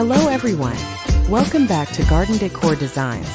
Hello everyone! Welcome back to Garden Decor Designs,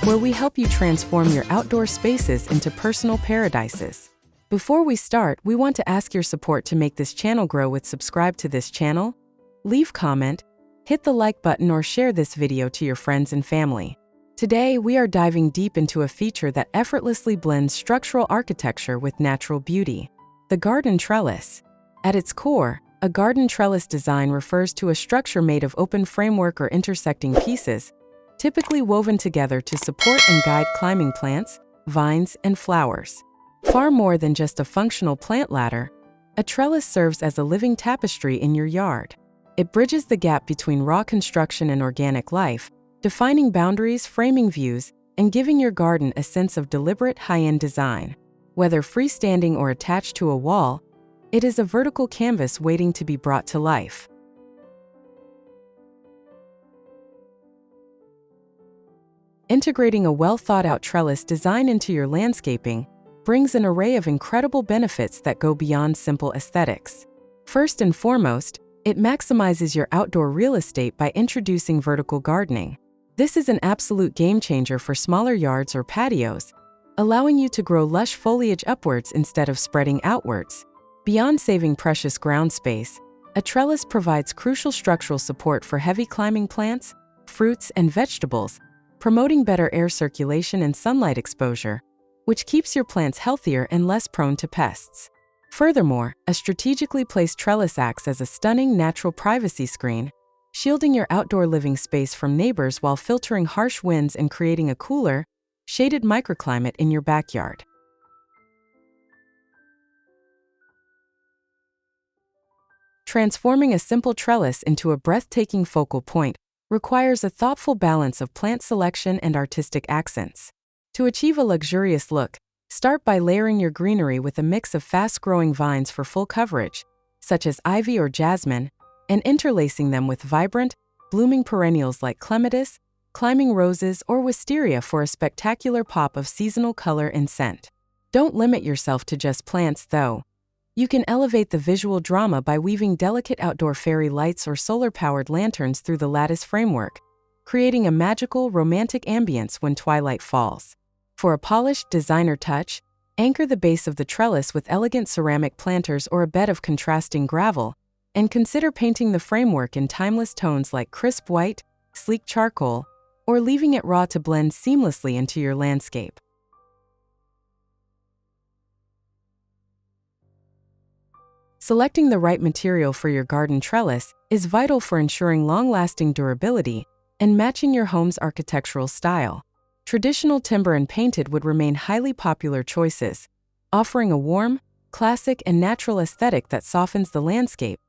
where we help you transform your outdoor spaces into personal paradises. Before we start, we want to ask your support to make this channel grow with subscribe to this channel, leave comment, hit the like button or share this video to your friends and family. Today, we are diving deep into a feature that effortlessly blends structural architecture with natural beauty, the garden trellis. At its core, a garden trellis design refers to a structure made of open framework or intersecting pieces, typically woven together to support and guide climbing plants, vines, and flowers. Far more than just a functional plant ladder, a trellis serves as a living tapestry in your yard. It bridges the gap between raw construction and organic life, defining boundaries, framing views, and giving your garden a sense of deliberate high-end design. Whether freestanding or attached to a wall, it is a vertical canvas waiting to be brought to life. Integrating a well-thought-out trellis design into your landscaping brings an array of incredible benefits that go beyond simple aesthetics. First and foremost, it maximizes your outdoor real estate by introducing vertical gardening. This is an absolute game-changer for smaller yards or patios, allowing you to grow lush foliage upwards instead of spreading outwards. Beyond saving precious ground space, a trellis provides crucial structural support for heavy climbing plants, fruits, and vegetables, promoting better air circulation and sunlight exposure, which keeps your plants healthier and less prone to pests. Furthermore, a strategically placed trellis acts as a stunning natural privacy screen, shielding your outdoor living space from neighbors while filtering harsh winds and creating a cooler, shaded microclimate in your backyard. Transforming a simple trellis into a breathtaking focal point requires a thoughtful balance of plant selection and artistic accents. To achieve a luxurious look, start by layering your greenery with a mix of fast-growing vines for full coverage, such as ivy or jasmine, and interlacing them with vibrant, blooming perennials like clematis, climbing roses, or wisteria for a spectacular pop of seasonal color and scent. Don't limit yourself to just plants, though. You can elevate the visual drama by weaving delicate outdoor fairy lights or solar-powered lanterns through the lattice framework, creating a magical, romantic ambience when twilight falls. For a polished designer touch, anchor the base of the trellis with elegant ceramic planters or a bed of contrasting gravel, and consider painting the framework in timeless tones like crisp white, sleek charcoal, or leaving it raw to blend seamlessly into your landscape. Selecting the right material for your garden trellis is vital for ensuring long-lasting durability and matching your home's architectural style. Traditional timber and painted wood remain highly popular choices, offering a warm, classic, and natural aesthetic that softens the landscape,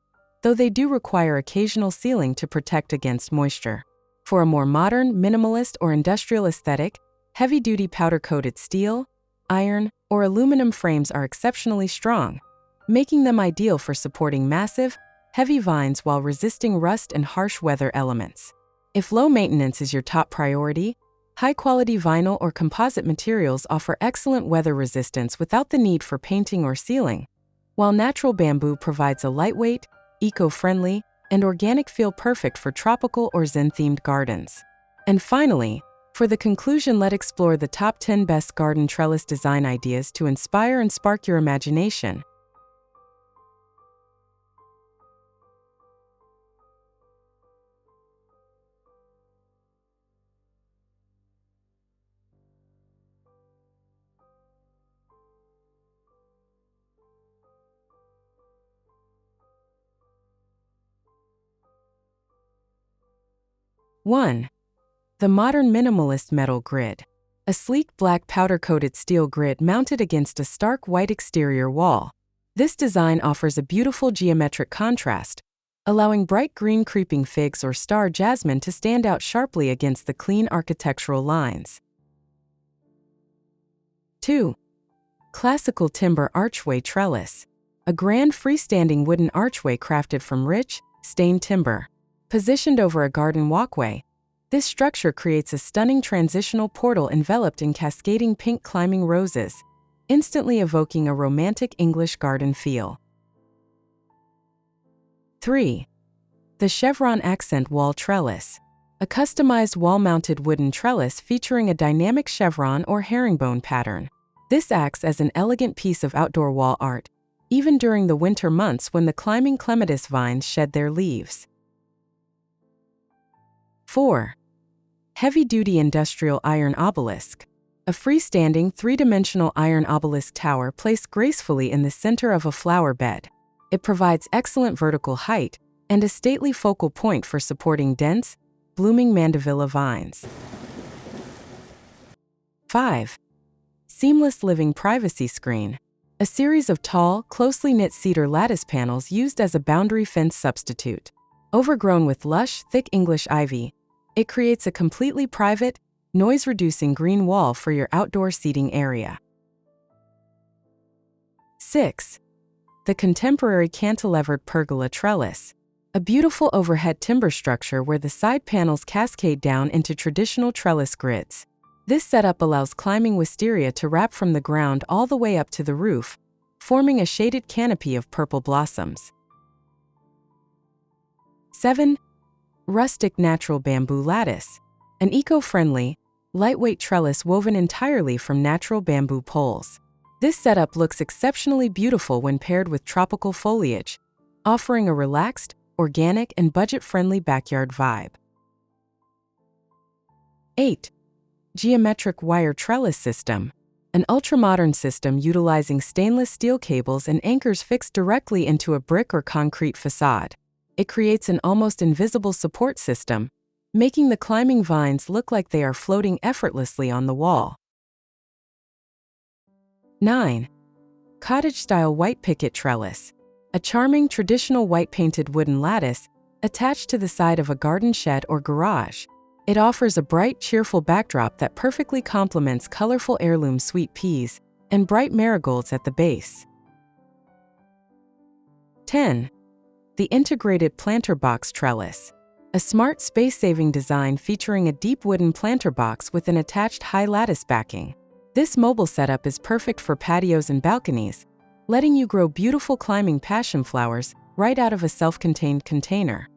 though they do require occasional sealing to protect against moisture. For a more modern, minimalist, or industrial aesthetic, heavy-duty powder-coated steel, iron, or aluminum frames are exceptionally strong, making them ideal for supporting massive, heavy vines while resisting rust and harsh weather elements. If low maintenance is your top priority, high-quality vinyl or composite materials offer excellent weather resistance without the need for painting or sealing, while natural bamboo provides a lightweight, eco-friendly, and organic feel perfect for tropical or zen-themed gardens. And finally, for the conclusion, let's explore the top 10 best garden trellis design ideas to inspire and spark your imagination. One, the modern minimalist metal grid. A sleek black powder-coated steel grid mounted against a stark white exterior wall. This design offers a beautiful geometric contrast, allowing bright green creeping figs or star jasmine to stand out sharply against the clean architectural lines. 2. Classical timber archway trellis. A grand freestanding wooden archway crafted from rich, stained timber. Positioned over a garden walkway, this structure creates a stunning transitional portal enveloped in cascading pink climbing roses, instantly evoking a romantic English garden feel. 3. The chevron accent wall trellis. A customized wall-mounted wooden trellis featuring a dynamic chevron or herringbone pattern. This acts as an elegant piece of outdoor wall art, even during the winter months when the climbing clematis vines shed their leaves. 4. Heavy-duty industrial iron obelisk. A freestanding, three-dimensional iron obelisk tower placed gracefully in the center of a flower bed. It provides excellent vertical height and a stately focal point for supporting dense, blooming mandevilla vines. 5. Seamless living privacy screen. A series of tall, closely knit cedar lattice panels used as a boundary fence substitute. Overgrown with lush, thick English ivy, it creates a completely private, noise-reducing green wall for your outdoor seating area. 6. The contemporary cantilevered pergola trellis. A beautiful overhead timber structure where the side panels cascade down into traditional trellis grids. This setup allows climbing wisteria to wrap from the ground all the way up to the roof, forming a shaded canopy of purple blossoms. 7. Rustic natural bamboo lattice. An eco-friendly, lightweight trellis woven entirely from natural bamboo poles. This setup looks exceptionally beautiful when paired with tropical foliage, offering a relaxed, organic, and budget-friendly backyard vibe. 8. Geometric wire trellis system. An ultramodern system utilizing stainless steel cables and anchors fixed directly into a brick or concrete facade. It creates an almost invisible support system, making the climbing vines look like they are floating effortlessly on the wall. 9. Cottage-style white picket trellis. A charming traditional white-painted wooden lattice attached to the side of a garden shed or garage. It offers a bright, cheerful backdrop that perfectly complements colorful heirloom sweet peas and bright marigolds at the base. 10. The integrated planter box trellis. A smart space-saving design featuring a deep wooden planter box with an attached high lattice backing. This mobile setup is perfect for patios and balconies, letting you grow beautiful climbing passion flowers right out of a self-contained container.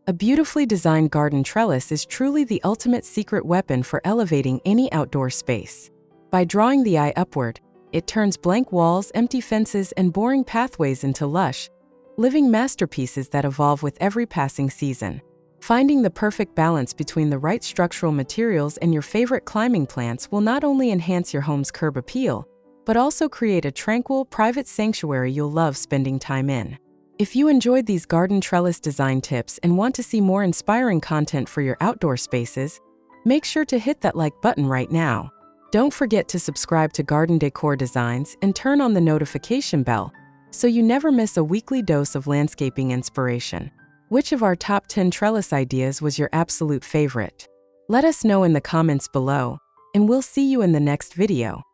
A beautifully designed garden trellis is truly the ultimate secret weapon for elevating any outdoor space. By drawing the eye upward, it turns blank walls, empty fences, and boring pathways into lush, living masterpieces that evolve with every passing season. Finding the perfect balance between the right structural materials and your favorite climbing plants will not only enhance your home's curb appeal, but also create a tranquil, private sanctuary you'll love spending time in. If you enjoyed these garden trellis design tips and want to see more inspiring content for your outdoor spaces, make sure to hit that like button right now. Don't forget to subscribe to Garden Decor Designs and turn on the notification bell so you never miss a weekly dose of landscaping inspiration. Which of our top 10 trellis ideas was your absolute favorite? Let us know in the comments below, and we'll see you in the next video.